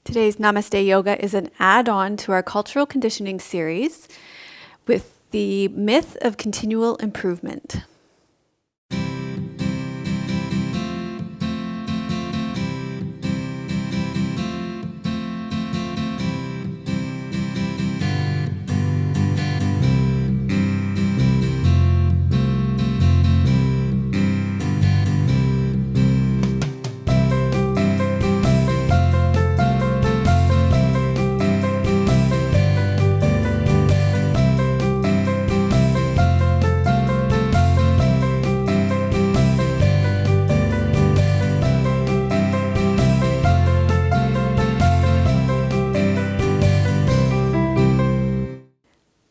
Today's Namaste Yoga is an add-on to our cultural conditioning series with the myth of continual improvement.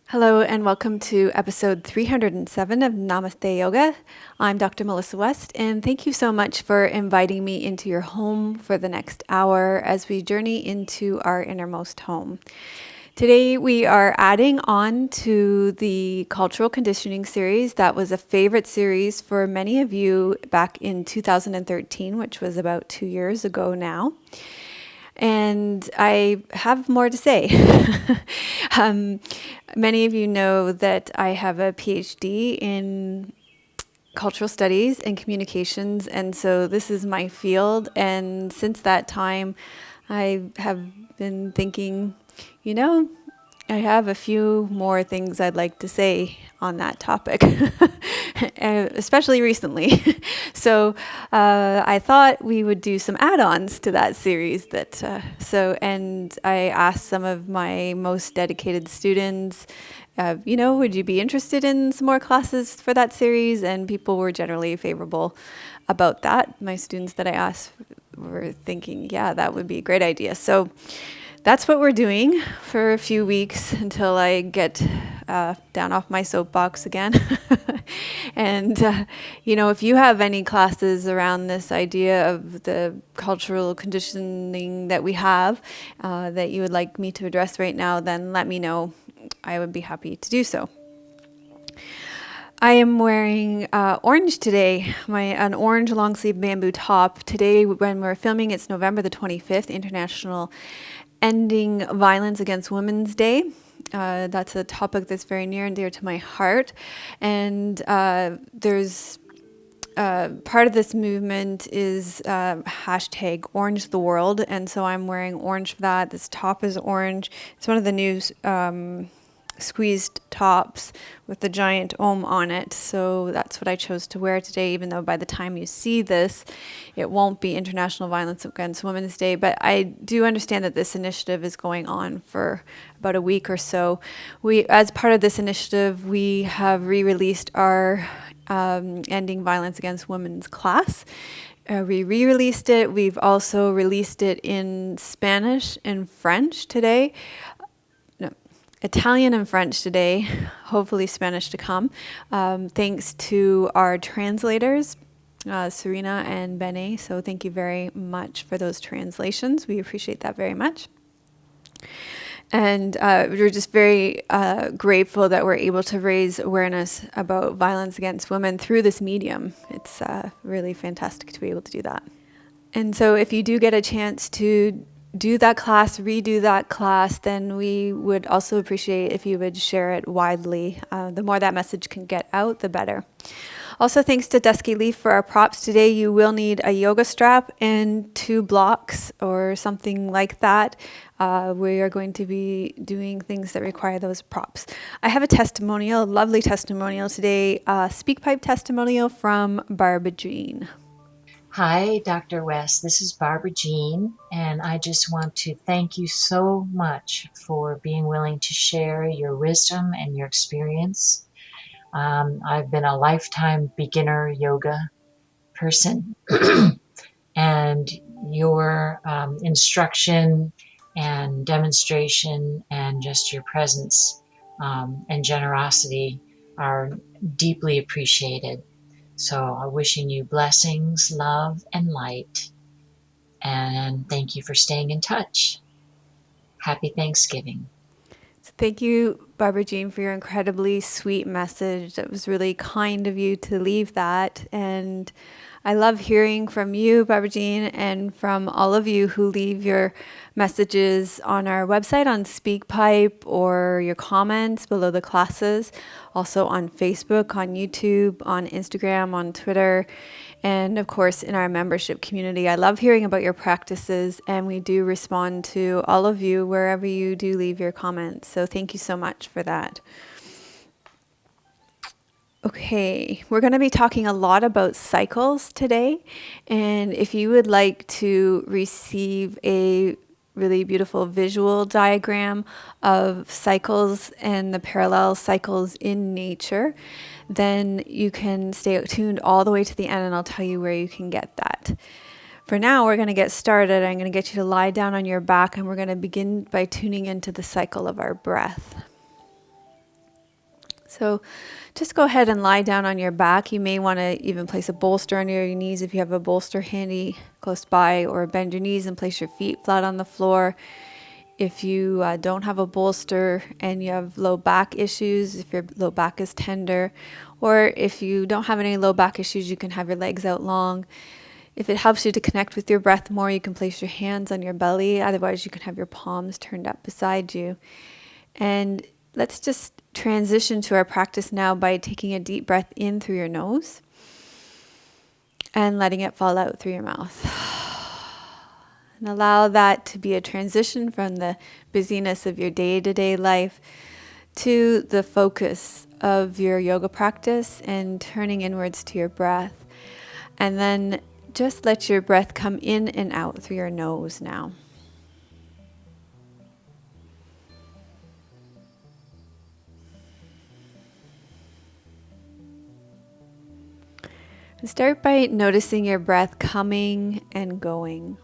Hello and welcome to episode 307 of Namaste Yoga. I'm Dr. Melissa West, and thank you so much for inviting me into your home for the next hour as we journey into our innermost home. Today we are adding on to the cultural conditioning series that was a favorite series for many of you back in 2013, which was about 2 years ago now. And I have more to say. Many of you know that I have a PhD in cultural studies and communications, and so this is my field. And since that time, I have been thinking, I have a few more things I'd like to say on that topic, especially recently. So I thought we would do some add-ons to that series. And I asked some of my most dedicated students, would you be interested in some more classes for that series? And people were generally favorable about that. My students that I asked were thinking, yeah, that would be a great idea. So that's what we're doing for a few weeks until I get down off my soapbox again. And, if you have any classes around this idea of the cultural conditioning that we have that you would like me to address right now, then let me know. I would be happy to do so. I am wearing orange today, an orange long sleeve bamboo top. Today, when we're filming, it's November the 25th, International Ending Violence Against Women's Day. That's a topic that's very near and dear to my heart. And there's part of this movement is hashtag Orange the World. And so I'm wearing orange for that. This top is orange. It's one of the new squeezed tops with the giant Om on it. So that's what I chose to wear today, even though by the time you see this, it won't be International Violence Against Women's Day. But I do understand that this initiative is going on for about a week or so. As part of this initiative, we have re-released our Ending Violence Against Women's class. We re-released it. We've also released it in Spanish and French today. Italian and French today, hopefully Spanish to come, thanks to our translators, Serena and Bene. So thank you very much for those translations. We appreciate that very much. And we're just very grateful that we're able to raise awareness about violence against women through this medium. It's really fantastic to be able to do that. And so if you do get a chance to do that class, redo that class, then we would also appreciate if you would share it widely. The more that message can get out, the better. Also, thanks to Dusky Leaf for our props today. You will need a yoga strap and 2 blocks or something like that. We are going to be doing things that require those props. I have a lovely testimonial today, a SpeakPipe testimonial from Barbara Jean. Hi, Dr. West. This is Barbara Jean, and I just want to thank you so much for being willing to share your wisdom and your experience. I've been a lifetime beginner yoga person, and your instruction and demonstration and just your presence and generosity are deeply appreciated. So I'm wishing you blessings, love, and light. And thank you for staying in touch. Happy Thanksgiving. So thank you, Barbara Jean, for your incredibly sweet message. That was really kind of you to leave that. And I love hearing from you, Barbara Jean, and from all of you who leave your messages on our website on SpeakPipe, or your comments below the classes, also on Facebook, on YouTube, on Instagram, on Twitter, and of course in our membership community. I love hearing about your practices, and we do respond to all of you wherever you do leave your comments. So thank you so much for that. Okay, we're going to be talking a lot about cycles today. And if you would like to receive a really beautiful visual diagram of cycles and the parallel cycles in nature, then you can stay tuned all the way to the end, and I'll tell you where you can get that. For now, we're going to get started. I'm going to get you to lie down on your back, and we're going to begin by tuning into the cycle of our breath. So just go ahead and lie down on your back. You may want to even place a bolster under your knees if you have a bolster handy close by, or bend your knees and place your feet flat on the floor. If you don't have a bolster and you have low back issues, if your low back is tender, or if you don't have any low back issues, you can have your legs out long. If it helps you to connect with your breath more, you can place your hands on your belly. Otherwise, you can have your palms turned up beside you. And let's just transition to our practice now by taking a deep breath in through your nose and letting it fall out through your mouth. And allow that to be a transition from the busyness of your day-to-day life to the focus of your yoga practice and turning inwards to your breath. And then just let your breath come in and out through your nose now. And start by noticing your breath coming and going.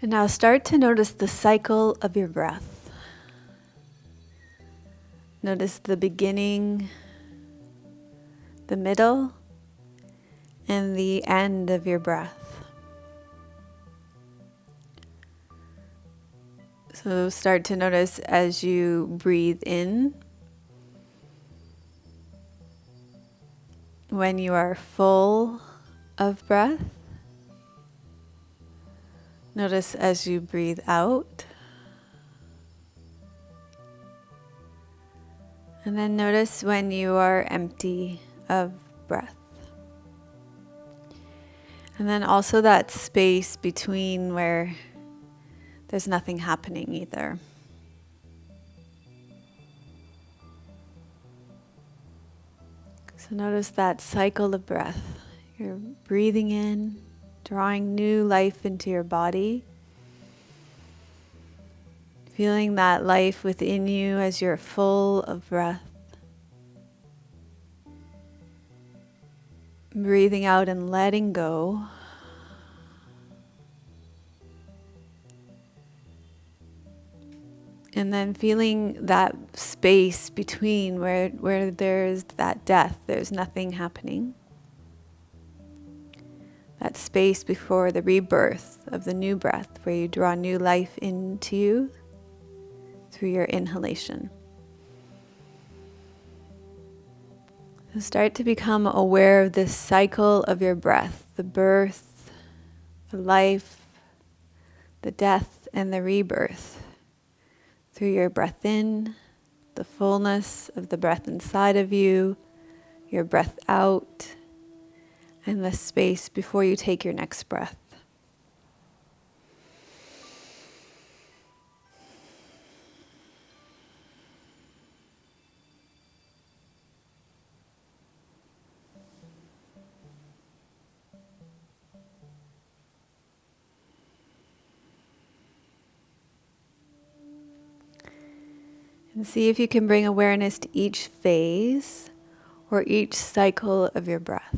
And now start to notice the cycle of your breath. Notice the beginning, the middle, and the end of your breath. So start to notice as you breathe in, when you are full of breath. Notice as you breathe out. And then notice when you are empty of breath. And then also that space between where there's nothing happening either. So notice that cycle of breath. You're breathing in, drawing new life into your body. Feeling that life within you as you're full of breath. Breathing out and letting go. And then feeling that space between where there's that death, there's nothing happening. That space before the rebirth of the new breath, where you draw new life into you through your inhalation. So start to become aware of this cycle of your breath, the birth, the life, the death, and the rebirth. Through your breath in, the fullness of the breath inside of you, your breath out, and the space before you take your next breath. And see if you can bring awareness to each phase or each cycle of your breath.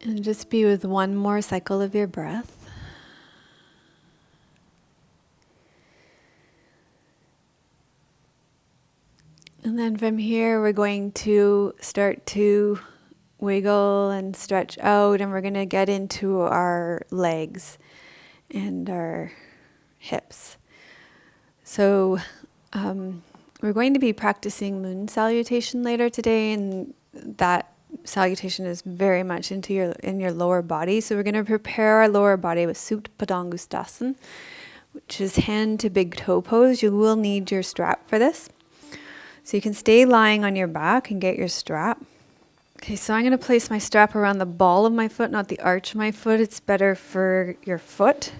And just be with one more cycle of your breath. And then from here, we're going to start to wiggle and stretch out, and we're going to get into our legs and our hips. So we're going to be practicing moon salutation later today, and that salutation is very much in your lower body. So we're going to prepare our lower body with Supta Padangusthasana, which is hand to big toe pose. You will need your strap for this. So you can stay lying on your back and get your strap. Okay, so I'm going to place my strap around the ball of my foot, not the arch of my foot. It's better for your foot.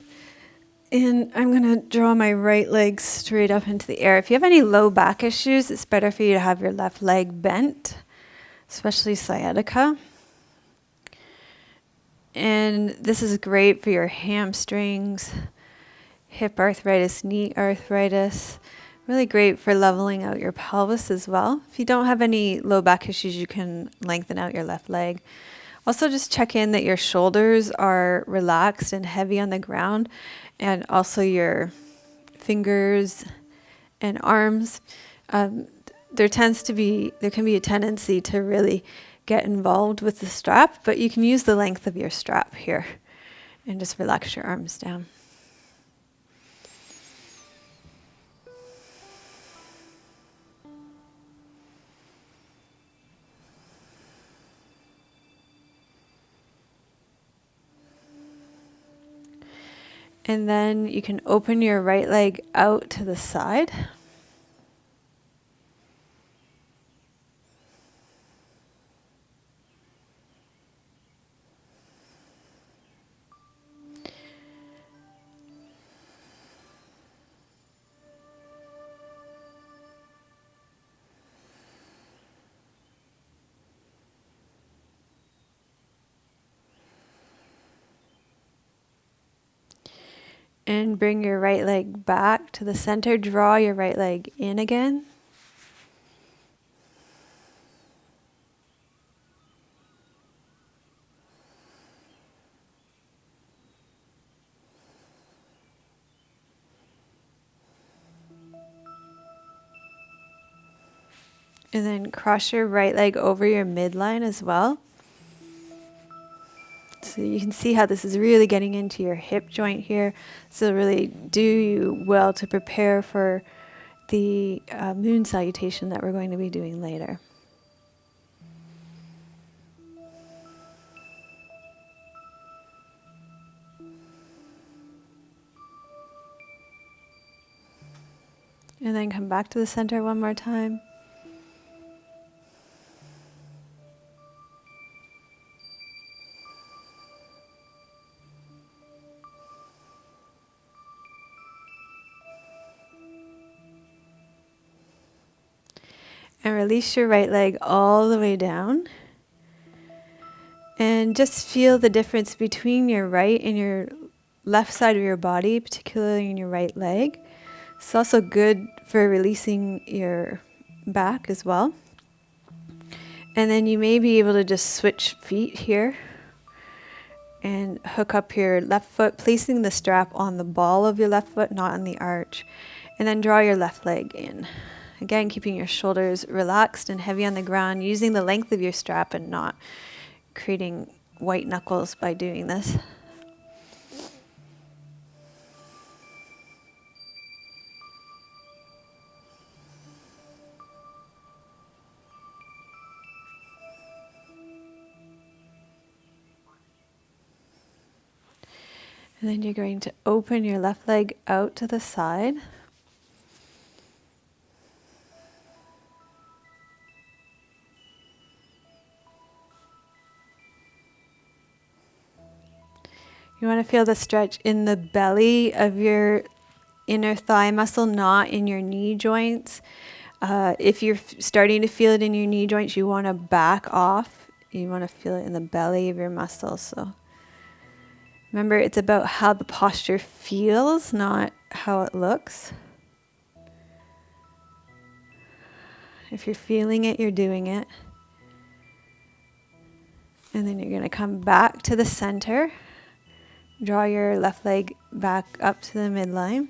And I'm going to draw my right leg straight up into the air. If you have any low back issues, it's better for you to have your left leg bent, especially sciatica. And this is great for your hamstrings, hip arthritis, knee arthritis. Really great for leveling out your pelvis as well. If you don't have any low back issues, you can lengthen out your left leg. Also, just check in that your shoulders are relaxed and heavy on the ground, and also your fingers and arms. There can be a tendency to really get involved with the strap, but you can use the length of your strap here and just relax your arms down. And then you can open your right leg out to the side. And bring your right leg back to the center. Draw your right leg in again. And then cross your right leg over your midline as well. So you can see how this is really getting into your hip joint here. So really do you well to prepare for the moon salutation that we're going to be doing later. And then come back to the center one more time. And release your right leg all the way down. And just feel the difference between your right and your left side of your body, particularly in your right leg. It's also good for releasing your back as well. And then you may be able to just switch feet here and hook up your left foot, placing the strap on the ball of your left foot, not on the arch. And then draw your left leg in. Again, keeping your shoulders relaxed and heavy on the ground, using the length of your strap and not creating white knuckles by doing this. And then you're going to open your left leg out to the side. You want to feel the stretch in the belly of your inner thigh muscle, not in your knee joints. If you're starting to feel it in your knee joints, you want to back off. You want to feel it in the belly of your muscles. So remember, it's about how the posture feels, not how it looks. If you're feeling it, you're doing it. And then you're going to come back to the center. Draw your left leg back up to the midline.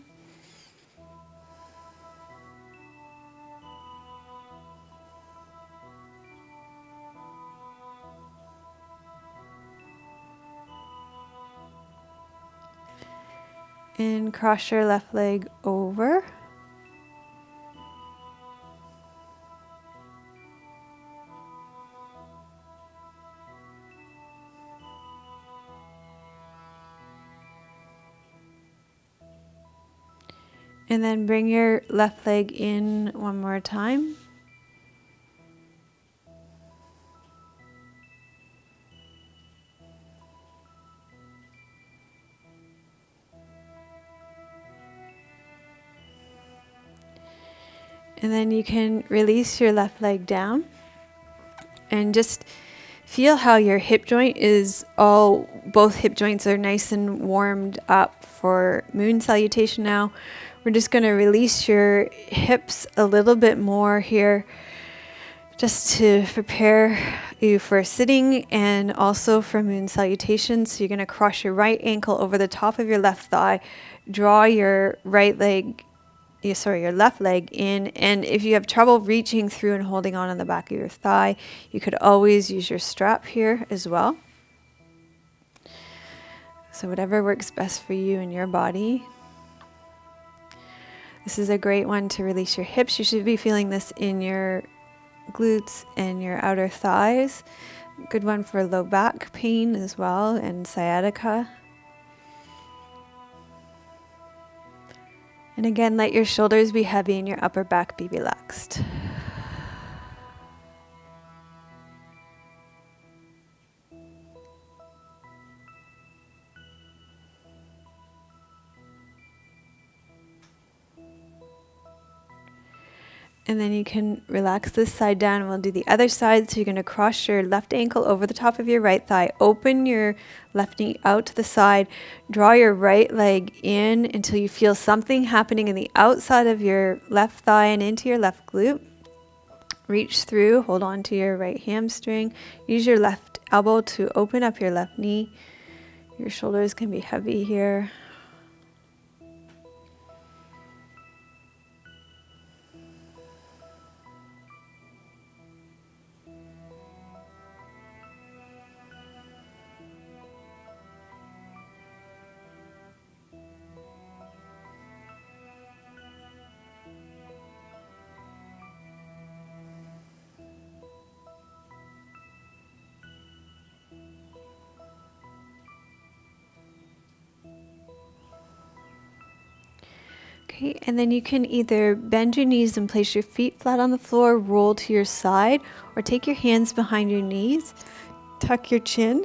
And cross your left leg over. And then bring your left leg in one more time. And then you can release your left leg down and just feel how your hip joint is both hip joints are nice and warmed up for moon salutation now. We're just going to release your hips a little bit more here just to prepare you for sitting and also for moon salutation. So you're going to cross your right ankle over the top of your left thigh, draw your your left leg in, and if you have trouble reaching through and holding on the back of your thigh, you could always use your strap here as well. So whatever works best for you and your body. This is a great one to release your hips. You should be feeling this in your glutes and your outer thighs. Good one for low back pain as well and sciatica. And again, let your shoulders be heavy and your upper back be relaxed. And then you can relax this side down and we'll do the other side. So you're going to cross your left ankle over the top of your right thigh. Open your left knee out to the side. Draw your right leg in until you feel something happening in the outside of your left thigh and into your left glute. Reach through, hold on to your right hamstring. Use your left elbow to open up your left knee. Your shoulders can be heavy here. Okay, and then you can either bend your knees and place your feet flat on the floor, roll to your side, or take your hands behind your knees, tuck your chin,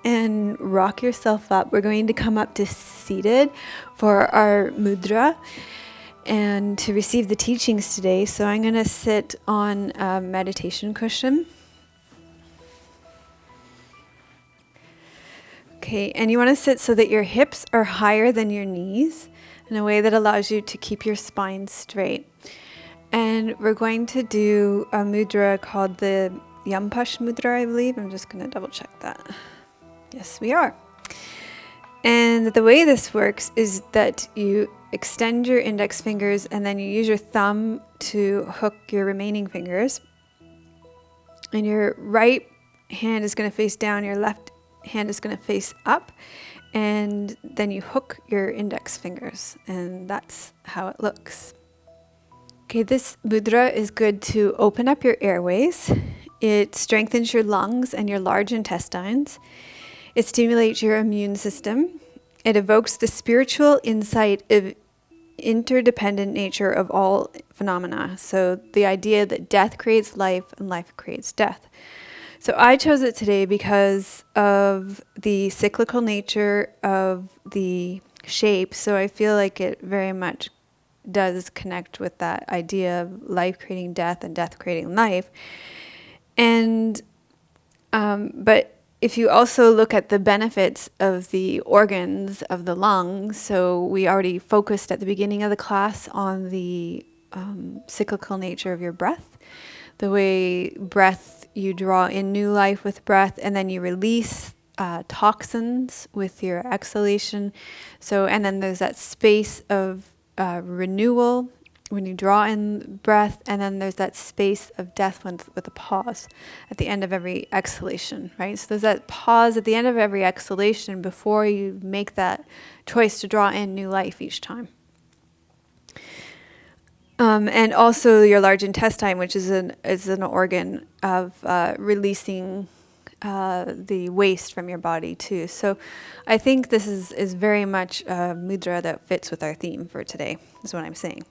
and rock yourself up. We're going to come up to seated for our mudra and to receive the teachings today. So I'm going to sit on a meditation cushion. Okay, and you want to sit so that your hips are higher than your knees in a way that allows you to keep your spine straight. And we're going to do a mudra called the Yampash mudra, I believe. I'm just going to double check that. Yes, we are. And the way this works is that you extend your index fingers and then you use your thumb to hook your remaining fingers. And your right hand is going to face down, your left hand is going to face up. And then you hook your index fingers, and that's how it looks. Okay, this mudra is good to open up your airways. It strengthens your lungs and your large intestines. It stimulates your immune system. It evokes the spiritual insight of interdependent nature of all phenomena. So the idea that death creates life and life creates death. So I chose it today because of the cyclical nature of the shape. So I feel like it very much does connect with that idea of life creating death and death creating life. And but if you also look at the benefits of the organs of the lungs, so we already focused at the beginning of the class on the cyclical nature of your breath, the way breath you draw in new life with breath, and then you release toxins with your exhalation. So, and then there's that space of renewal when you draw in breath, and then there's that space of death with a pause at the end of every exhalation, right? So there's that pause at the end of every exhalation before you make that choice to draw in new life each time. And also your large intestine, which is an organ of releasing the waste from your body too. So I think this is very much a mudra that fits with our theme for today, is what I'm saying.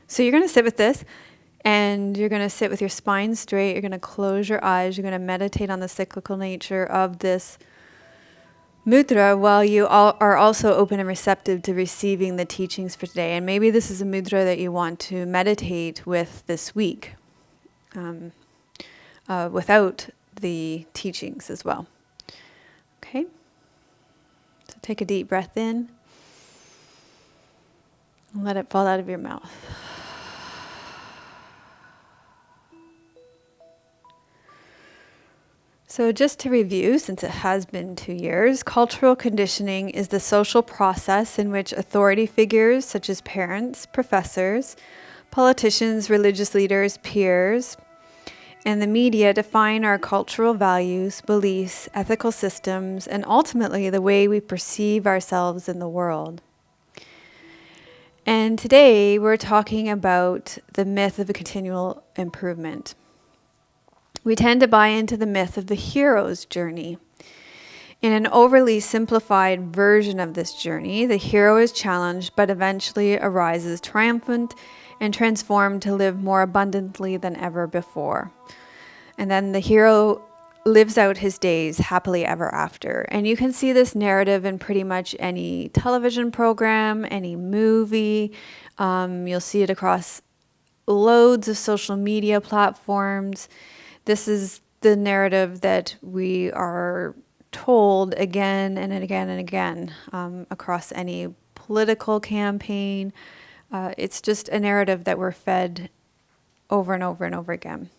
So you're going to sit with this, and you're going to sit with your spine straight. You're going to close your eyes. You're going to meditate on the cyclical nature of this mudra while you are also open and receptive to receiving the teachings for today. And maybe this is a mudra that you want to meditate with this week without the teachings as well. Okay? So take a deep breath in and let it fall out of your mouth. So just to review, since it has been 2 years, cultural conditioning is the social process in which authority figures such as parents, professors, politicians, religious leaders, peers, and the media define our cultural values, beliefs, ethical systems, and ultimately the way we perceive ourselves in the world. And today we're talking about the myth of a continual improvement. We tend to buy into the myth of the hero's journey. In an overly simplified version of this journey, the hero is challenged but eventually arises triumphant and transformed to live more abundantly than ever before. And then the hero lives out his days happily ever after. And you can see this narrative in pretty much any television program, any movie. You'll see it across loads of social media platforms. This is the narrative that we are told again and again and again across any political campaign. It's just a narrative that we're fed over and over and over again.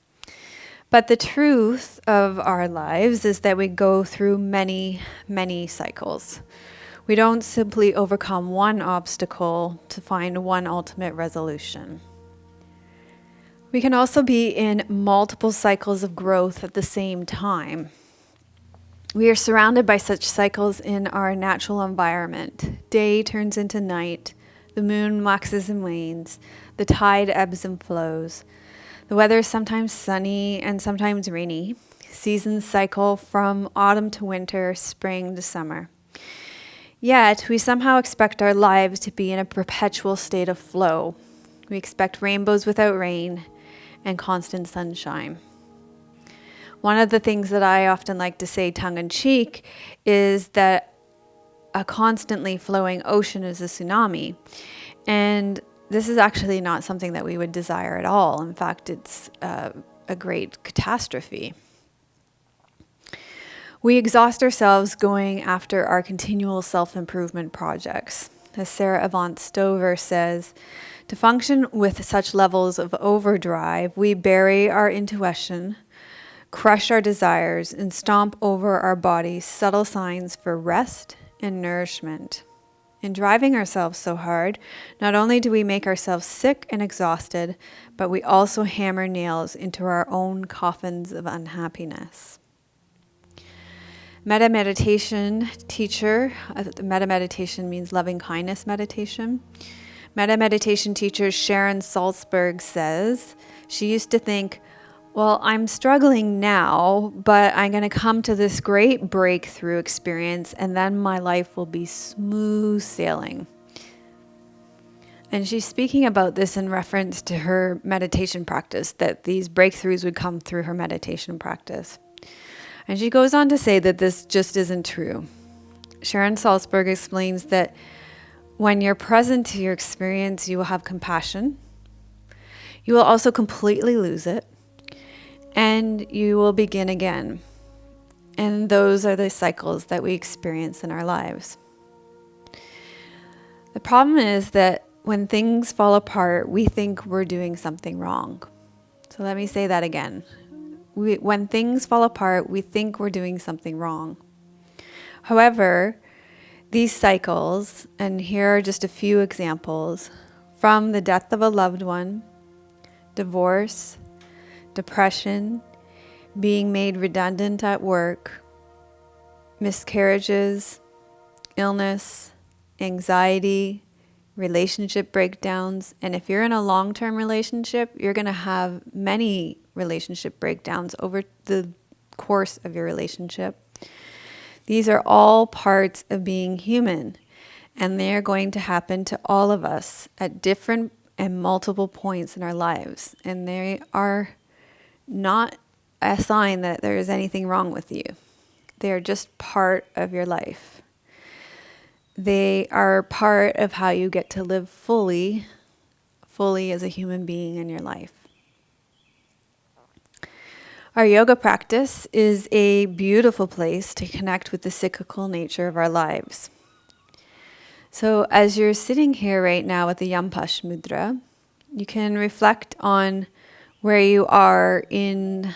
But the truth of our lives is that we go through many, many cycles. We don't simply overcome one obstacle to find one ultimate resolution. We can also be in multiple cycles of growth at the same time. We are surrounded by such cycles in our natural environment. Day turns into night, the moon waxes and wanes, the tide ebbs and flows. The weather is sometimes sunny and sometimes rainy. Seasons cycle from autumn to winter, spring to summer. Yet, we somehow expect our lives to be in a perpetual state of flow. We expect rainbows without rain and constant sunshine. One of the things that I often like to say tongue-in-cheek is that a constantly flowing ocean is a tsunami. And this is actually not something that we would desire at all. In fact, it's a great catastrophe. We exhaust ourselves going after our continual self-improvement projects. As Sarah Avant Stover says, to function with such levels of overdrive, we bury our intuition, crush our desires, and stomp over our body's subtle signs for rest and nourishment. In driving ourselves so hard, not only do we make ourselves sick and exhausted, but we also hammer nails into our own coffins of unhappiness. Metta meditation teacher, metta meditation means loving kindness meditation. Metta meditation teacher Sharon Salzberg says she used to think, well, I'm struggling now, but I'm going to come to this great breakthrough experience and then my life will be smooth sailing. And she's speaking about this in reference to her meditation practice, that these breakthroughs would come through her meditation practice. And she goes on to say that this just isn't true. Sharon Salzberg explains that when you're present to your experience, you will have compassion. You will also completely lose it. And you will begin again. And those are the cycles that we experience in our lives. The problem is that when things fall apart, we think we're doing something wrong. So let me say that again. When things fall apart, we think we're doing something wrong. However, these cycles, and here are just a few examples, from the death of a loved one, divorce, depression, being made redundant at work, miscarriages, illness, anxiety, relationship breakdowns. And if you're in a long-term relationship, you're going to have many relationship breakdowns over the course of your relationship. These are all parts of being human, and they're going to happen to all of us at different and multiple points in our lives. And they are not a sign that there is anything wrong with you. They are just part of your life. They are part of how you get to live fully as a human being in your life. Our yoga practice is a beautiful place to connect with the cyclical nature of our lives. So as you're sitting here right now with the Yampash mudra, you can reflect on where you are in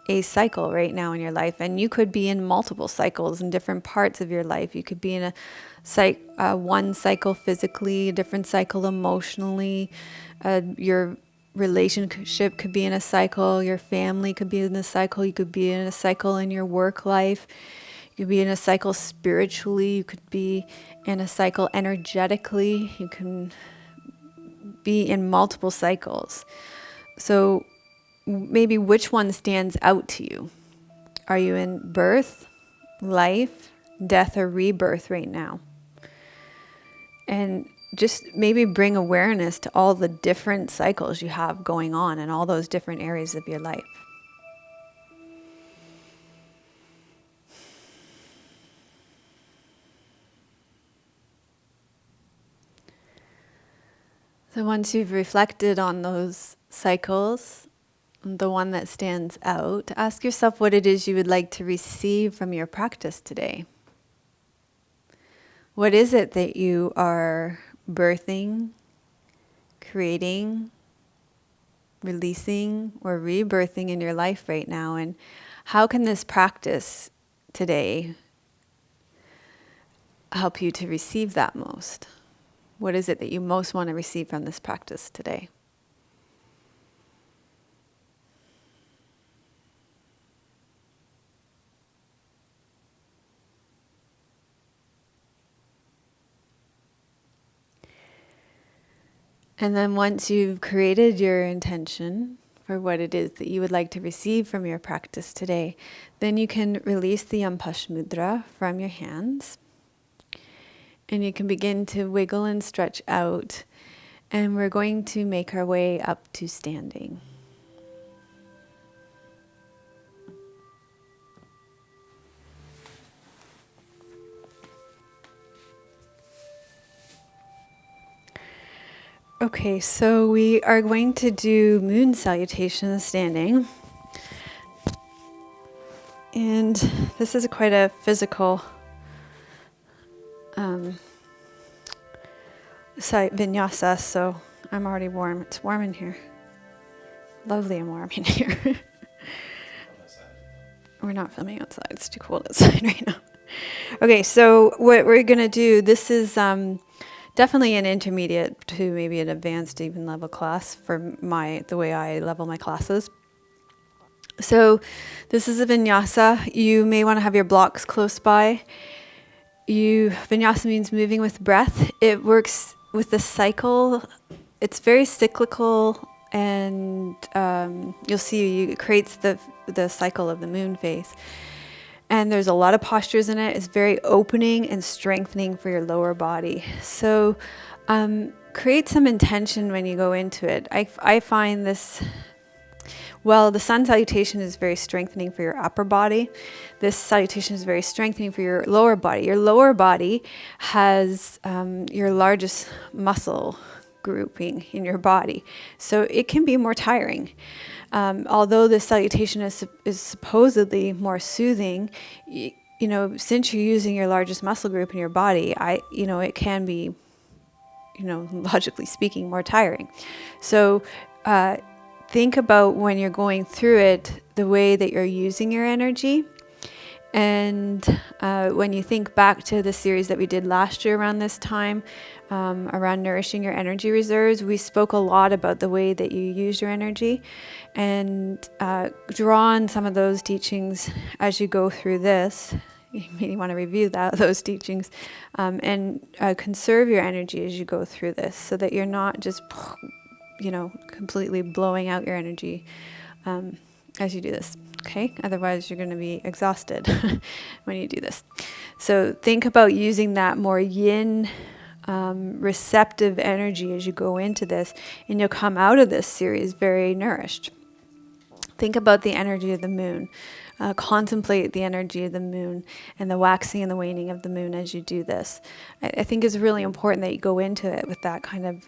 a cycle right now in your life. And you could be in multiple cycles in different parts of your life. You could be in one cycle physically, a different cycle emotionally. Your relationship could be in a cycle. Your family could be in a cycle. You could be in a cycle in your work life. You could be in a cycle spiritually. You could be in a cycle energetically. You can be in multiple cycles. So maybe which one stands out to you? Are you in birth, life, death, or rebirth right now? And just maybe bring awareness to all the different cycles you have going on in all those different areas of your life. So once you've reflected on those cycles, the one that stands out, ask yourself what it is you would like to receive from your practice today. What is it that you are birthing, creating, releasing, or rebirthing in your life right now? And how can this practice today help you to receive that most? What is it that you most want to receive from this practice today? And then once you've created your intention for what it is that you would like to receive from your practice today, then you can release the Yampash mudra from your hands. And you can begin to wiggle and stretch out. And we're going to make our way up to standing. Okay, so we are going to do moon salutation standing. And this is quite a physical vinyasa, so I'm already warm. It's warm in here. Lovely and warm in here. We're not filming outside. It's too cold outside right now. Okay, so what we're going to do, this is definitely an intermediate to maybe an advanced even level class for the way I level my classes. So this is a vinyasa. You may want to have your blocks close by. Vinyasa means moving with breath. It works with the cycle. It's very cyclical, and you'll see it creates the cycle of the moon phase. And there's a lot of postures in it. It's very opening and strengthening for your lower body. So create some intention when you go into it. I find this, the sun salutation is very strengthening for your upper body. This salutation is very strengthening for your lower body. Your lower body has your largest muscle grouping in your body. So it can be more tiring. Although this salutation is supposedly more soothing, since you're using your largest muscle group in your body, it can be, logically speaking, more tiring. So think about when you're going through it, the way that you're using your energy. And when you think back to the series that we did last year around this time, around nourishing your energy reserves, we spoke a lot about the way that you use your energy, and draw on some of those teachings as you go through this. You may want to review those teachings, and conserve your energy as you go through this, so that you're not just, completely blowing out your energy as you do this. Okay, otherwise you're going to be exhausted when you do this. So think about using that more yin, receptive energy as you go into this, and you'll come out of this series very nourished. Think about the energy of the moon. Contemplate the energy of the moon and the waxing and the waning of the moon as you do this. I think it's really important that you go into it with that kind of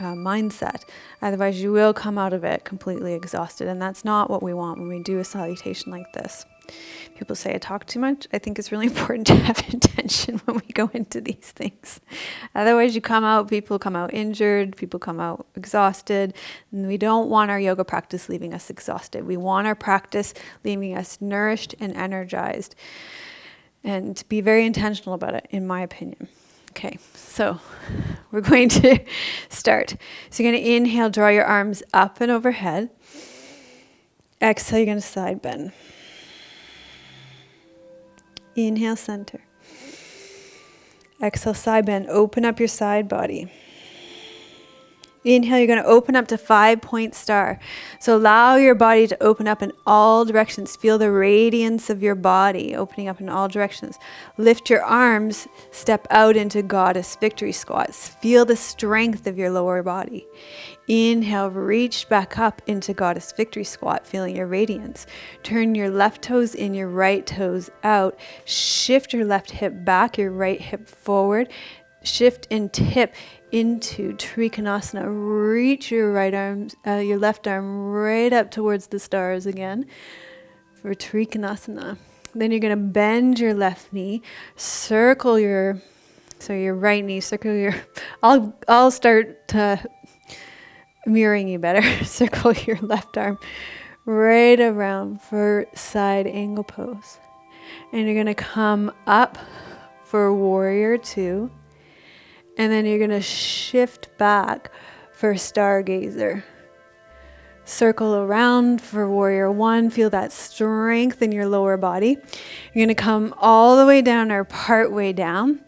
mindset. Otherwise, you will come out of it completely exhausted, and that's not what we want when we do a salutation like this. People say I talk too much. I think it's really important to have intention when we go into these things. Otherwise, people come out injured, people come out exhausted, and we don't want our yoga practice leaving us exhausted. We want our practice leaving us nourished and energized, and be very intentional about it, in my opinion. Okay, so we're going to start. So you're going to inhale, draw your arms up and overhead. Exhale, you're going to side bend. Inhale, center. Exhale, side bend. Open up your side body. Inhale, you're going to open up to 5-point star. So allow your body to open up in all directions. Feel the radiance of your body opening up in all directions. Lift your arms, step out into goddess victory squats. Feel the strength of your lower body. Inhale, reach back up into goddess victory squat, feeling your radiance. Turn your left toes in, your right toes out. Shift your left hip back, your right hip forward. Shift and tip into Trikonasana. Reach your your left arm right up towards the stars again for Trikonasana. Then you're going to bend your left knee, circle your right knee, circle your. I'll start mirroring you better. Circle your left arm right around for side angle pose, and you're going to come up for warrior 2. And then you're going to shift back for stargazer. Circle around for warrior 1. Feel that strength in your lower body. You're going to come all the way down or part way down.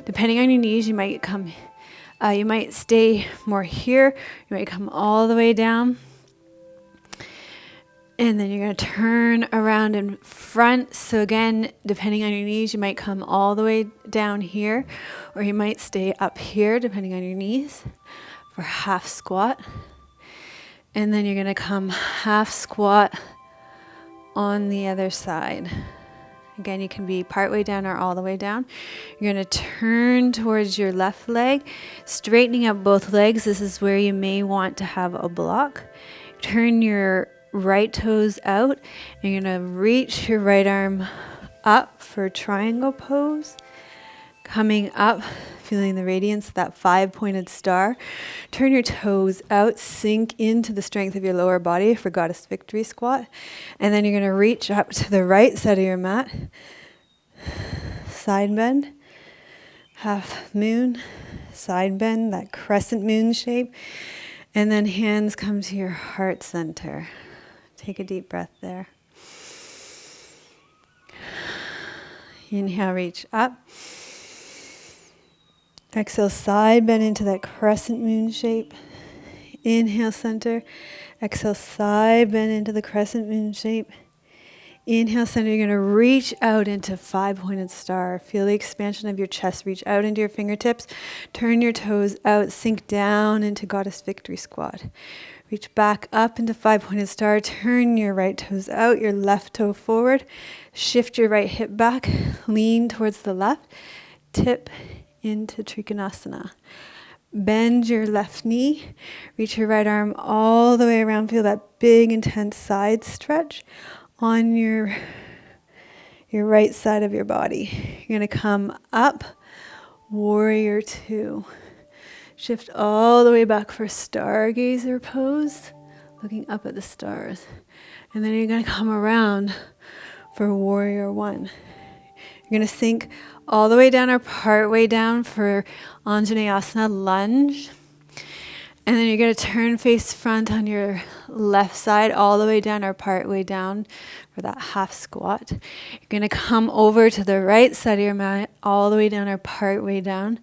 Depending on your knees, you might stay more here. You might come all the way down. And then you're going to turn around in front. So again, depending on your knees, you might come all the way down here, or you might stay up here, depending on your knees, for half squat. And then you're going to come half squat on the other side. Again, you can be part way down or all the way down. You're going to turn towards your left leg, straightening up both legs. This is where you may want to have a block. Turn your right toes out, and you're going to reach your right arm up for triangle pose. Coming up, feeling the radiance of that 5-pointed star. Turn your toes out, sink into the strength of your lower body for goddess victory squat. And then you're going to reach up to the right side of your mat. Side bend, half moon, side bend, that crescent moon shape. And then hands come to your heart center. Take a deep breath there. Inhale, reach up. Exhale, side bend into that crescent moon shape. Inhale, center. Exhale, side bend into the crescent moon shape. Inhale, center. You're going to reach out into 5-pointed star. Feel the expansion of your chest. Reach out into your fingertips. Turn your toes out. Sink down into goddess victory squat. Reach back up into 5-pointed star. Turn your right toes out, your left toe forward. Shift your right hip back. Lean towards the left. Tip into Trikonasana. Bend your left knee. Reach your right arm all the way around. Feel that big, intense side stretch on your right side of your body. You're going to come up, warrior 2. Shift all the way back for stargazer pose. looking up at the stars. And then you're going to come around for warrior one. You're going to sink all the way down or part way down for Anjaneyasana lunge. And then you're going to turn face front on your left side all the way down or part way down for that half squat. You're going to come over to the right side of your mat all the way down or part way down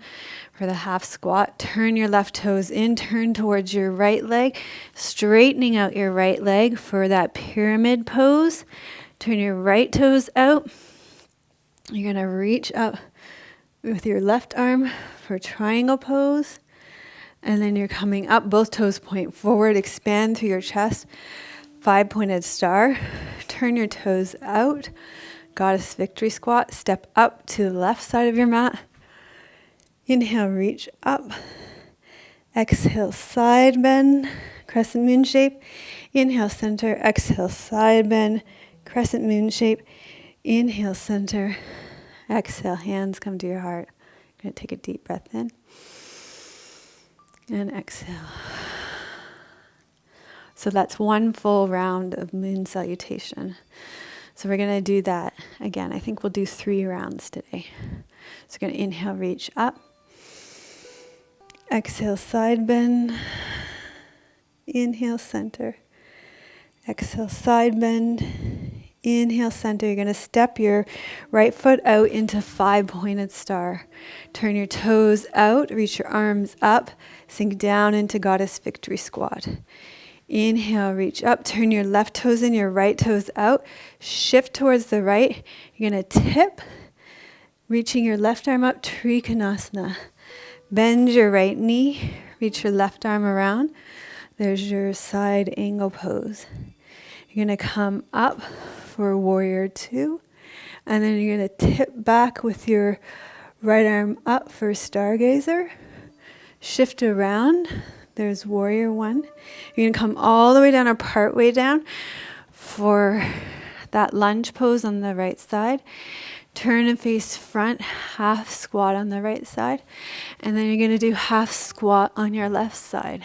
for the half squat. Turn your left toes in, turn towards your right leg, straightening out your right leg for that pyramid pose. Turn your right toes out. You're going to reach up with your left arm for triangle pose. And then you're coming up, both toes point forward, expand through your chest, 5-pointed star. Turn your toes out, goddess victory squat, step up to the left side of your mat. Inhale, reach up. Exhale, side bend, crescent moon shape. Inhale, center, exhale, side bend, crescent moon shape. Inhale, center, exhale, hands come to your heart. You're going to take a deep breath in. And exhale. So that's one full round of moon salutation. So we're going to do that again. I think we'll do 3 rounds today. So we're going to inhale, reach up. Exhale, side bend. Inhale, center. Exhale, side bend. Inhale, center. You're going to step your right foot out into 5-pointed star. Turn your toes out, reach your arms up, sink down into goddess victory squat. Inhale, reach up, turn your left toes in, your right toes out, shift towards the right. You're going to tip, reaching your left arm up, Trikonasana. Bend your right knee, reach your left arm around. There's your side angle pose. You're going to come up for warrior 2, and then you're going to tip back with your right arm up for stargazer. Shift around. There's warrior 1. You're going to come all the way down or part way down for that lunge pose on the right side. Turn and face front, half squat on the right side, and then you're going to do half squat on your left side.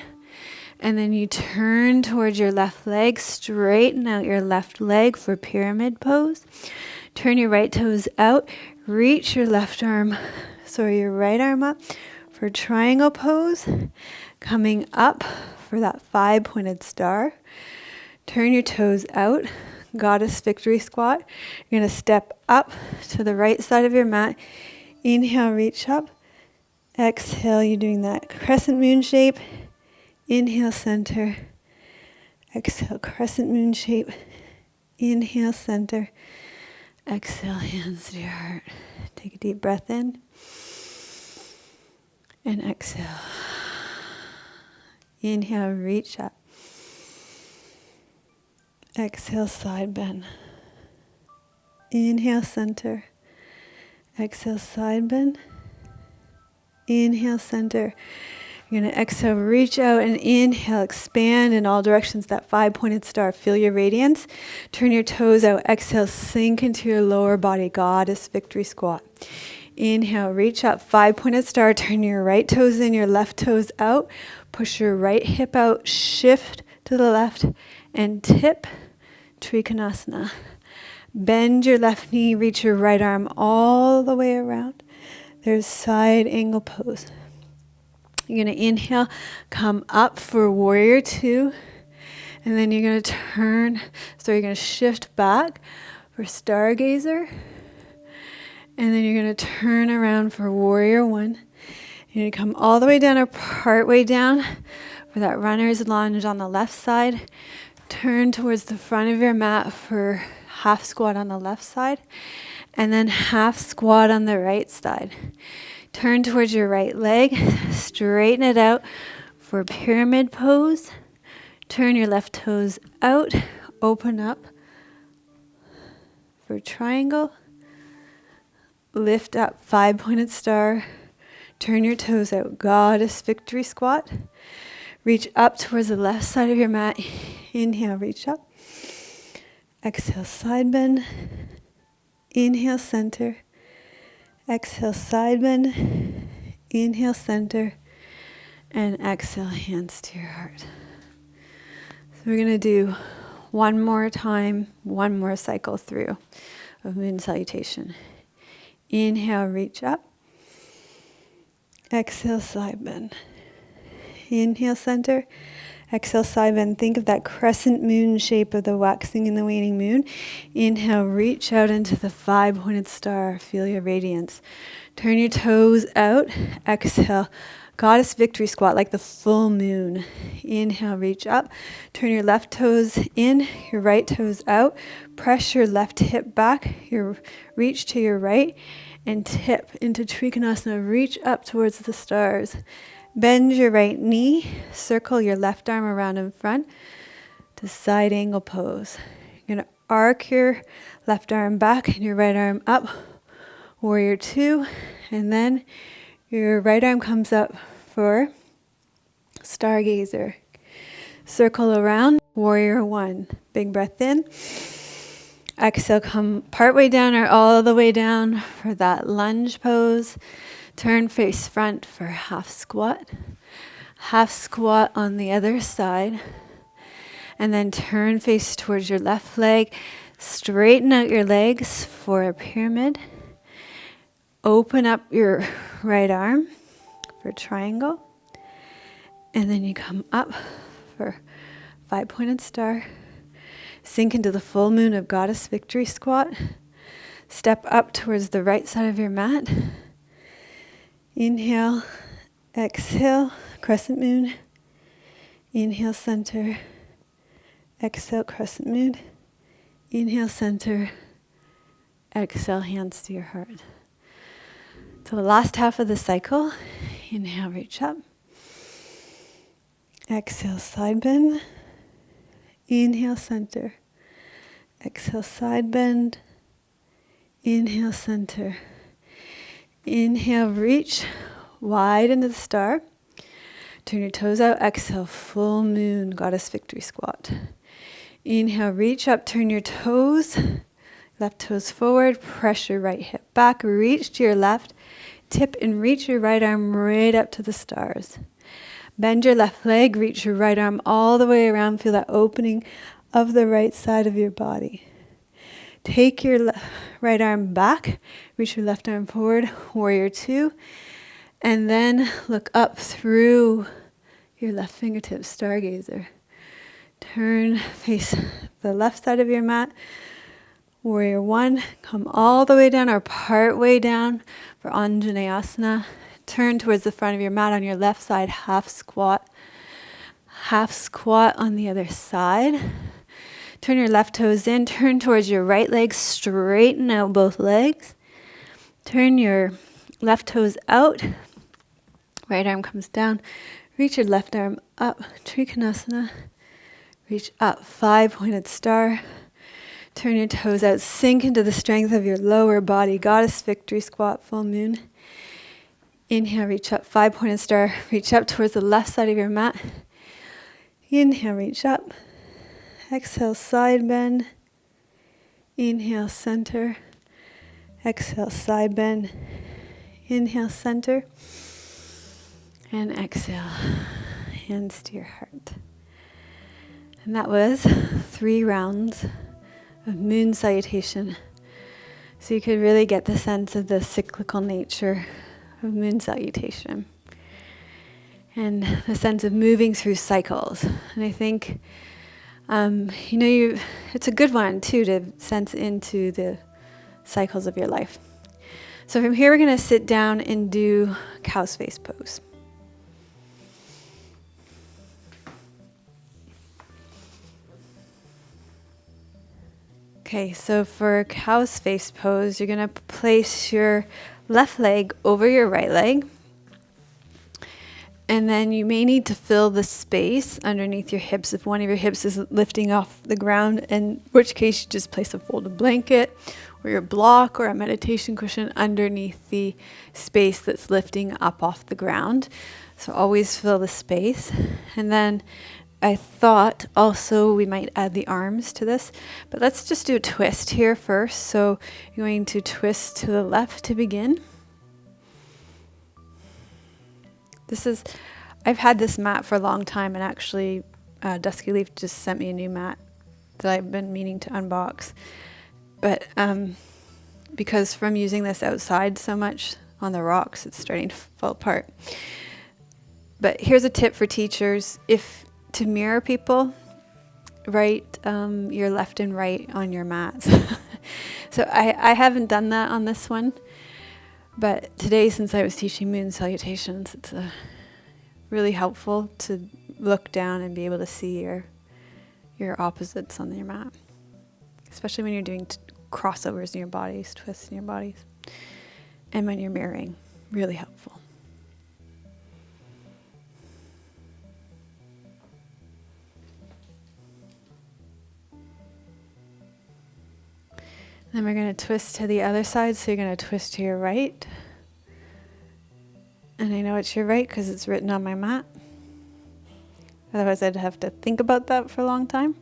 And then you turn towards your left leg, straighten out your left leg for pyramid pose. Turn your right toes out, reach your your right arm up for triangle pose. Coming up for that 5-pointed star. Turn your toes out, goddess victory squat. You're going to step up to the right side of your mat. Inhale, reach up. Exhale, you're doing that crescent moon shape. Inhale, center. Exhale, crescent moon shape. Inhale, center. Exhale, hands to your heart. Take a deep breath in. And exhale. Inhale, reach up. Exhale, side bend. Inhale, center. Exhale, side bend. Inhale, center. You're going to exhale, reach out, and inhale, expand in all directions, that 5-pointed star. Feel your radiance. Turn your toes out. Exhale, sink into your lower body, goddess victory squat. Inhale, reach up, 5-pointed star. Turn your right toes in, your left toes out. Push your right hip out, shift to the left, and tip, Trikonasana. Bend your left knee, reach your right arm all the way around. There's side angle pose. You're going to inhale, come up for warrior 2, and then you're going to you're going to shift back for stargazer, and then you're going to turn around for warrior 1. You're going to come all the way down or part way down for that runner's lunge on the left side. Turn towards the front of your mat for half squat on the left side, and then half squat on the right side. Turn towards your right leg, straighten it out for pyramid pose. Turn your left toes out, open up for triangle. Lift up, 5-pointed star. Turn your toes out, goddess victory squat. Reach up towards the left side of your mat. Inhale, reach up. Exhale, side bend. Inhale, center. Exhale, side bend. Inhale, center. And exhale, hands to your heart. So We're going to do one more time, one more cycle through of moon salutation. Inhale, reach up. Exhale, side bend. Inhale, center. Exhale, side bend. Think of that crescent moon shape of the waxing and the waning moon. Inhale, reach out into the 5-pointed star. Feel your radiance. Turn your toes out. Exhale, Goddess Victory Squat like the full moon. Inhale, reach up. Turn your left toes in, your right toes out. Press your left hip back. Your reach to your right and tip into Trikonasana. Reach up towards the stars. Bend your right knee. Circle your left arm around in front to side angle pose. You're going to arc your left arm back and your right arm up. Warrior 2. And then your right arm comes up for stargazer. Circle around, warrior 1. Big breath in. Exhale, come partway down or all the way down for that lunge pose. Turn face front for half squat. Half squat on the other side. And then turn face towards your left leg. Straighten out your legs for a pyramid. Open up your right arm for triangle. And then you come up for 5-pointed star. Sink into the full moon of Goddess Victory Squat. Step up towards the right side of your mat. Inhale, exhale, crescent moon. Inhale, center. Exhale, crescent moon. Inhale, center. Exhale, hands to your heart. So the last half of the cycle, inhale, reach up. Exhale, side bend. Inhale, center. Exhale, side bend. Inhale, center. Inhale, reach wide into the star. Turn your toes out. Exhale, full moon, Goddess Victory Squat. Inhale, reach up, turn your toes. Left toes forward, press your right hip back, reach to your left, tip and reach your right arm right up to the stars. Bend your left leg, reach your right arm all the way around, feel that opening of the right side of your body. Take your right arm back, reach your left arm forward, warrior 2, and then look up through your left fingertips, stargazer. Turn, face the left side of your mat. Warrior 1, come all the way down or part way down for Anjaneyasana. Turn towards the front of your mat on your left side, half squat. Half squat on the other side. Turn your left toes in, turn towards your right leg, straighten out both legs. Turn your left toes out. Right arm comes down. Reach your left arm up, Trikonasana. Reach up, 5-pointed star. Turn your toes out, sink into the strength of your lower body. Goddess Victory Squat, full moon. Inhale, reach up, 5-pointed star. Reach up towards the left side of your mat. Inhale, reach up. Exhale, side bend. Inhale, center. Exhale, side bend. Inhale, center. And exhale, hands to your heart. And that was 3 rounds of moon salutation. So you could really get the sense of the cyclical nature of moon salutation. And the sense of moving through cycles. And I think, it's a good one too to sense into the cycles of your life. So from here we're going to sit down and do cow's face pose. Okay, so for cow's face pose, you're going to place your left leg over your right leg. And then you may need to fill the space underneath your hips if one of your hips is lifting off the ground, in which case you just place a folded blanket or your block or a meditation cushion underneath the space that's lifting up off the ground. So always fill the space. And then I thought also we might add the arms to this, but let's just do a twist here first. So you're going to twist to the left to begin. I've had this mat for a long time, and actually Dusky Leaf just sent me a new mat that I've been meaning to unbox. But because from using this outside so much on the rocks, it's starting to fall apart. But here's a tip for teachers. If to mirror people, write your left and right on your mats. So I haven't done that on this one. But today, since I was teaching moon salutations, it's really helpful to look down and be able to see your opposites on your mat. Especially when you're doing crossovers in your bodies, twists in your bodies. And when you're mirroring, really helpful. Then we're going to twist to the other side, so you're going to twist to your right. And I know it's your right because it's written on my mat. Otherwise I'd have to think about that for a long time.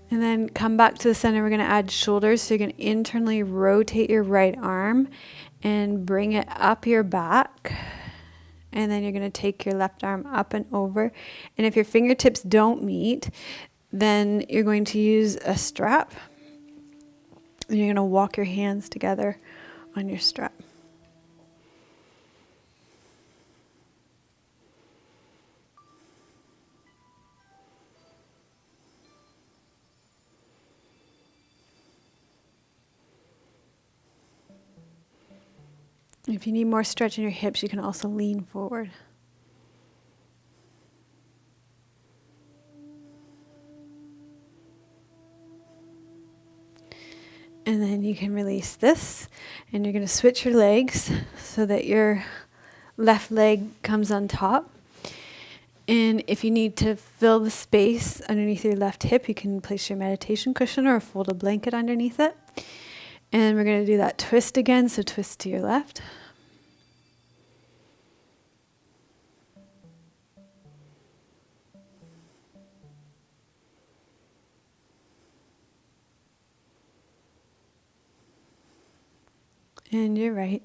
And then come back to the center. We're going to add shoulders. So you're going to internally rotate your right arm and bring it up your back. And then you're going to take your left arm up and over. And if your fingertips don't meet, then you're going to use a strap. And you're going to walk your hands together on your strap. If you need more stretch in your hips, you can also lean forward. And then you can release this, and you're going to switch your legs so that your left leg comes on top. And if you need to fill the space underneath your left hip, you can place your meditation cushion or fold a blanket underneath it. And we're going to do that twist again, so twist to your left. And your right.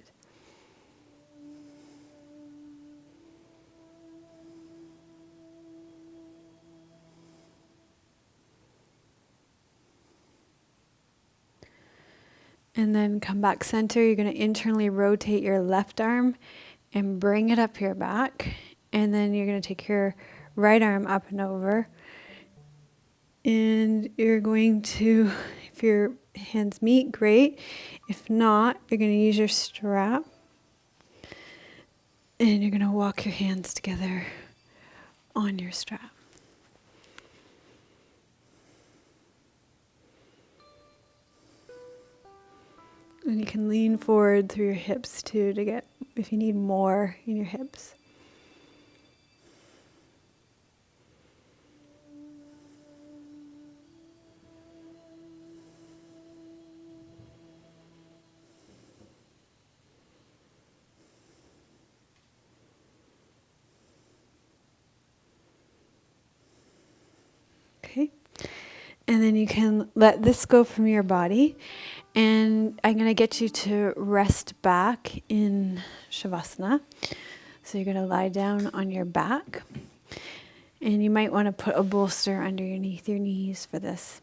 And then come back center. You're going to internally rotate your left arm and bring it up your back. And then you're going to take your right arm up and over. And you're going to, if your hands meet, great. If not, you're going to use your strap. And you're going to walk your hands together on your strap. And you can lean forward through your hips too to get, if you need more in your hips. Okay. And then you can let this go from your body. And I'm going to get you to rest back in Shavasana. So you're going to lie down on your back. And you might want to put a bolster underneath your knees for this.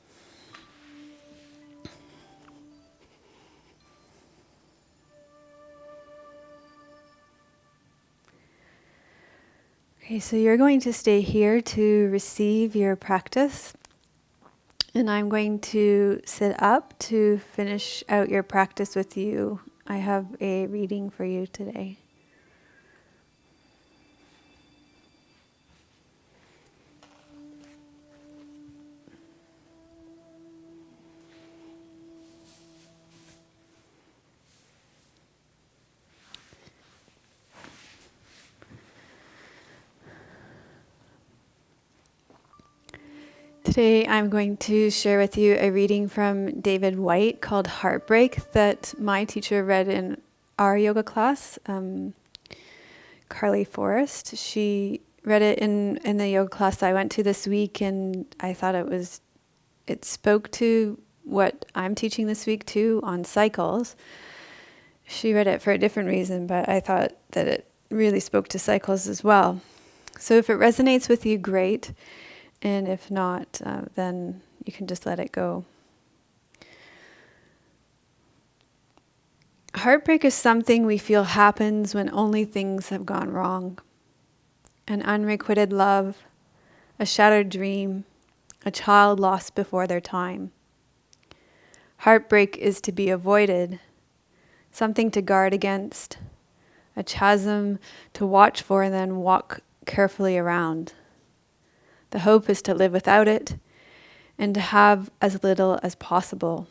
Okay, so you're going to stay here to receive your practice. And I'm going to sit up to finish out your practice with you. I have a reading for you today. Today I'm going to share with you a reading from David White called Heartbreak that my teacher read in our yoga class, Carly Forrest. She read it in the yoga class I went to this week, and I thought it spoke to what I'm teaching this week too on cycles. She read it for a different reason, but I thought that it really spoke to cycles as well. So if it resonates with you, great. And if not, then you can just let it go. Heartbreak is something we feel happens when only things have gone wrong. An unrequited love, a shattered dream, a child lost before their time. Heartbreak is to be avoided, something to guard against, a chasm to watch for and then walk carefully around. The hope is to live without it and to have as little as possible.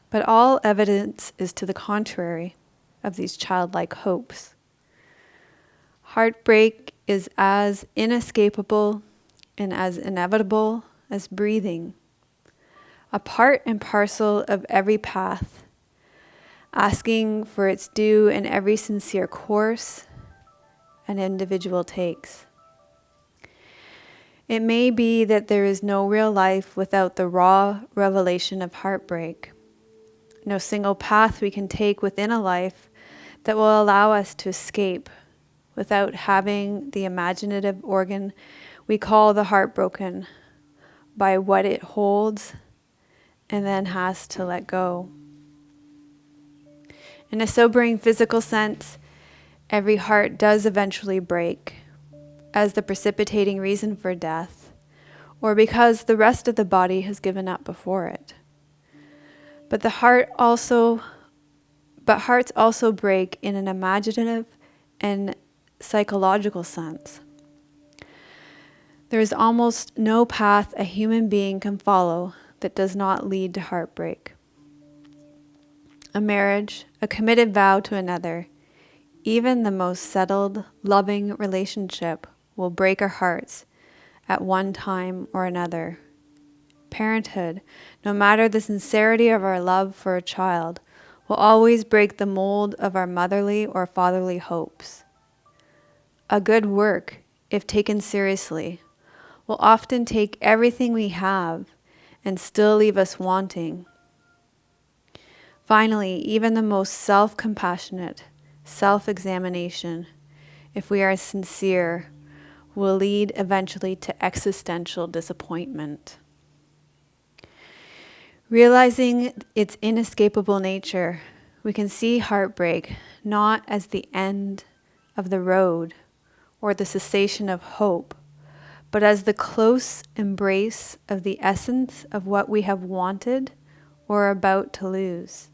But all evidence is to the contrary of these childlike hopes. Heartbreak is as inescapable and as inevitable as breathing, a part and parcel of every path, asking for its due in every sincere course an individual takes. It may be that there is no real life without the raw revelation of heartbreak, no single path we can take within a life that will allow us to escape without having the imaginative organ we call the heart broken by what it holds and then has to let go. In a sobering physical sense, every heart does eventually break as the precipitating reason for death, or because the rest of the body has given up before it. But hearts also break in an imaginative and psychological sense. There is almost no path a human being can follow that does not lead to heartbreak. A marriage, a committed vow to another, even the most settled, loving relationship will break our hearts at one time or another. Parenthood, no matter the sincerity of our love for a child, will always break the mold of our motherly or fatherly hopes. A good work, if taken seriously, will often take everything we have and still leave us wanting. Finally, even the most self-compassionate self-examination, if we are sincere, will lead eventually to existential disappointment. Realizing its inescapable nature, we can see heartbreak not as the end of the road or the cessation of hope, but as the close embrace of the essence of what we have wanted or are about to lose.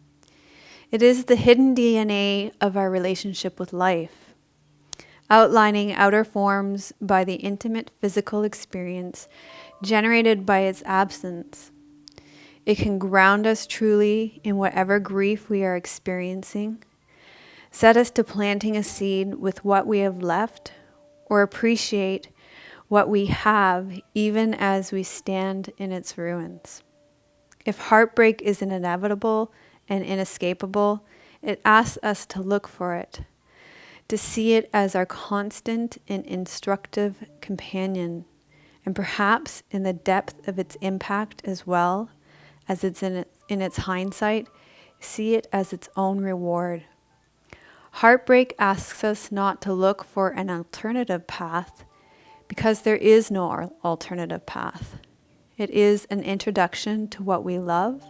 It is the hidden DNA of our relationship with life, outlining outer forms by the intimate physical experience generated by its absence. It can ground us truly in whatever grief we are experiencing, set us to planting a seed with what we have left, or appreciate what we have even as we stand in its ruins. If heartbreak is inevitable and inescapable, it asks us to look for it, to see it as our constant and instructive companion, and perhaps in the depth of its impact as well as it's in its hindsight, see it as its own reward. Heartbreak asks us not to look for an alternative path because there is no alternative path. It is an introduction to what we love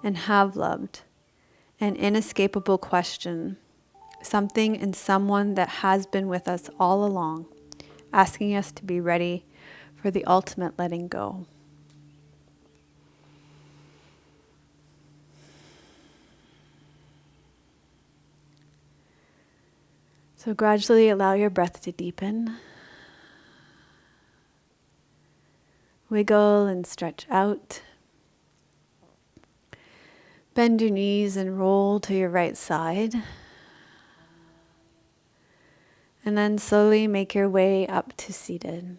and have loved, an inescapable question, something and someone that has been with us all along, asking us to be ready for the ultimate letting go. So gradually allow your breath to deepen. Wiggle and stretch out. Bend your knees and roll to your right side. And then slowly make your way up to seated.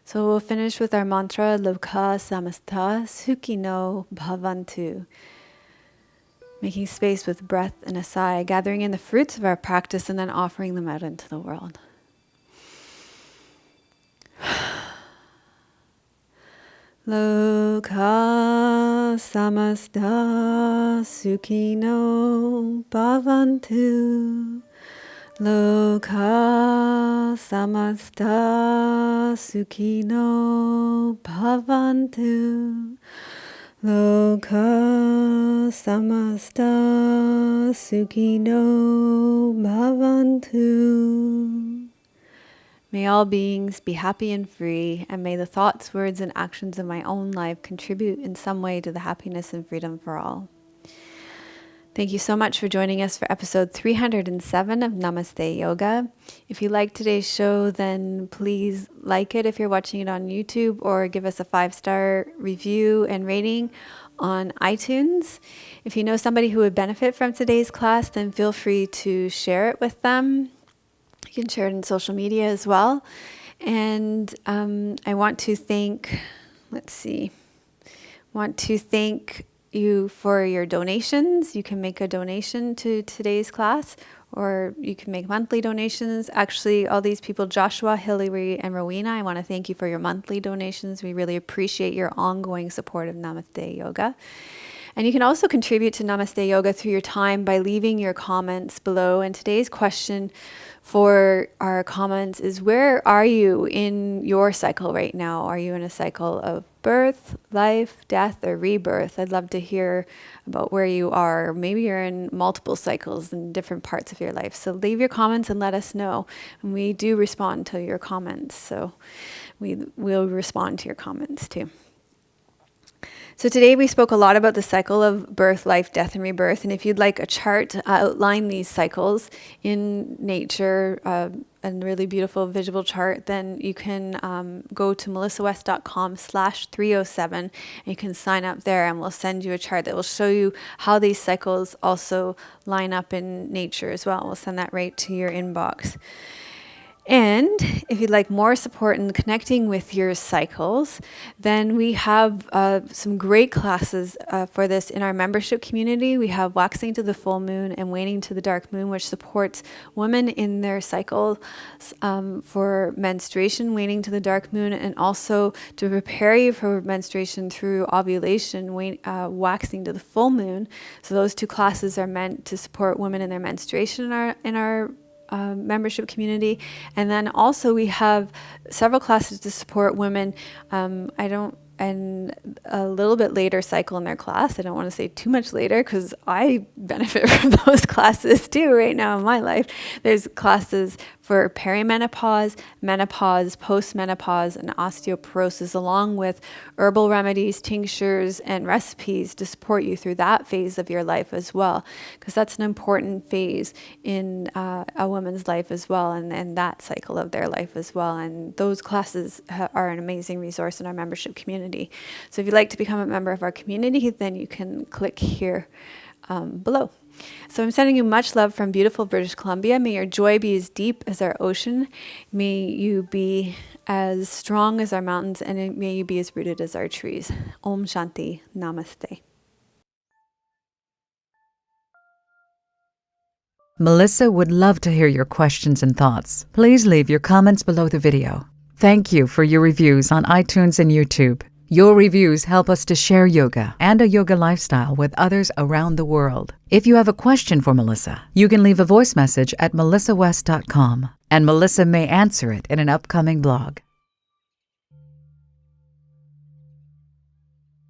So we'll finish with our mantra, Loka Samasta Sukhino Bhavantu. Making space with breath and a sigh, gathering in the fruits of our practice and then offering them out into the world. Loka samasta sukhino bhavantu. Loka samasta sukhino bhavantu. Loka samasta sukhino bhavantu. May all beings be happy and free, and may the thoughts, words, and actions of my own life contribute in some way to the happiness and freedom for all. Thank you so much for joining us for episode 307 of Namaste Yoga. If you liked today's show, then please like it if you're watching it on YouTube, or give us a 5-star review and rating on iTunes. If you know somebody who would benefit from today's class, then feel free to share it with them. You can share it in social media as well. And I want to thank you for your donations. You can make a donation to today's class, or you can make monthly donations. Actually, all these people, Joshua, Hillary, and Rowena, I want to thank you for your monthly donations. We really appreciate your ongoing support of Namaste Yoga. And you can also contribute to Namaste Yoga through your time by leaving your comments below. And today's question for our comments is, where are you in your cycle right now? Are you in a cycle of birth, life, death, or rebirth? I'd love to hear about where you are. Maybe you're in multiple cycles in different parts of your life. So leave your comments and let us know. And we do respond to your comments. So we will respond to your comments too. So today we spoke a lot about the cycle of birth, life, death, and rebirth. And if you'd like a chart to outline these cycles in nature, a really beautiful visual chart, then you can go to melissawest.com/307, and you can sign up there, and we'll send you a chart that will show you how these cycles also line up in nature as well. We'll send that right to your inbox. And if you'd like more support in connecting with your cycles, then we have some great classes for this in our membership community. We have Waxing to the Full Moon and Waning to the Dark Moon, which supports women in their cycle for menstruation, waning to the dark moon, and also to prepare you for menstruation through ovulation, waxing to the full moon. So those two classes are meant to support women in their menstruation in our membership community. And then also we have several classes to support women. And a little bit later cycle in their class. I don't want to say too much later because I benefit from those classes too right now in my life. There's classes for perimenopause, menopause, postmenopause, and osteoporosis, along with herbal remedies, tinctures, and recipes to support you through that phase of your life as well, because that's an important phase in a woman's life as well, and that cycle of their life as well. And those classes are an amazing resource in our membership community. So if you'd like to become a member of our community, then you can click here below. So I'm sending you much love from beautiful British Columbia. May your joy be as deep as our ocean. May you be as strong as our mountains, and may you be as rooted as our trees. Om Shanti. Namaste. Melissa would love to hear your questions and thoughts. Please leave your comments below the video. Thank you for your reviews on iTunes and YouTube. Your reviews help us to share yoga and a yoga lifestyle with others around the world. If you have a question for Melissa, you can leave a voice message at melissawest.com, and Melissa may answer it in an upcoming blog.